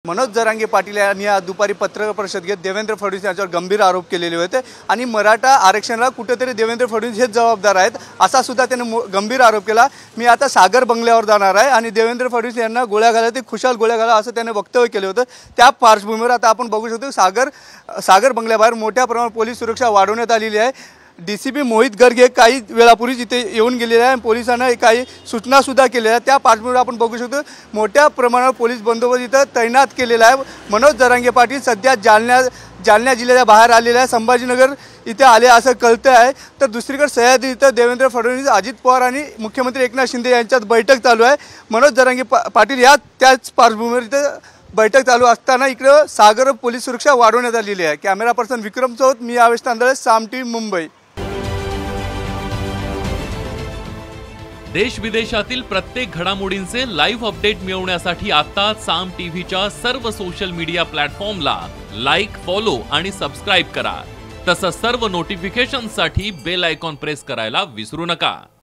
मनोज जरांगे पाटील यांनी आज दुपारी पत्रकार परिषद घेत देवेंद्र फडणवीस यांच्यावर गंभीर आरोप केलेले होते आणि मराठा आरक्षणाला कुठेतरी देवेंद्र फडणवीस हेच जबाबदार आहेत असा सुद्धा त्यांनी गंभीर आरोप केला। मी आता सागर बंगल्यावर जाणार आहे आणि देवेंद्र फडणवीस यांना गोळ्या घाला ते खुशाल गोळ्या घाला असं त्याने वक्तव्य केले होतं। त्या पार्श्वभूमीवर आता आपण बघू शकतो सागर बंगल्याबाहेर मोठ्या प्रमाणात पोलीस सुरक्षा वाढवण्यात आलेली आहे। डीसीपी मोहित गर्गे काही वेळापूर्वी इथे येऊन गेलेले आहे। पोलिसांना काही सूचना सुद्धा केलेल्या आहेत। त्या पार्श्वभूमीवर आपण बघू शकतो मोठ्या प्रमाणात पोलीस बंदोबस्त इथं तैनात केलेला आहे। मनोज जरांगे पाटील सध्या जालना जिल्ह्याच्या बाहेर आलेले आहे, संभाजीनगर इथे आले असं कळतं आहे। तर दुसरीकडे सह्याद्री इथं देवेंद्र फडणवीस, अजित पवार आणि मुख्यमंत्री एकनाथ शिंदे यांच्यात बैठक चालू आहे। मनोज जरांगे पाटील त्याच पार्श्वभूमीवर इथं बैठक चालू असताना इकडे सागर पोलीस सुरक्षा वाढवण्यात आलेली आहे। कॅमेरा पर्सन विक्रम चौथ, मी आवेश तांदळे, साम टीव्ही, मुंबई। देश विदेशातील प्रत्येक घडामोडींचे लाईव्ह अपडेट मिळवण्यासाठी आता साम टीव्हीच्या सर्व सोशल मीडिया प्लॅटफॉर्मला लाईक, फॉलो आणि सबस्क्राईब करा। तसंच सर्व नोटिफिकेशनसाठी बेल आयकॉन प्रेस करायला विसरू नका।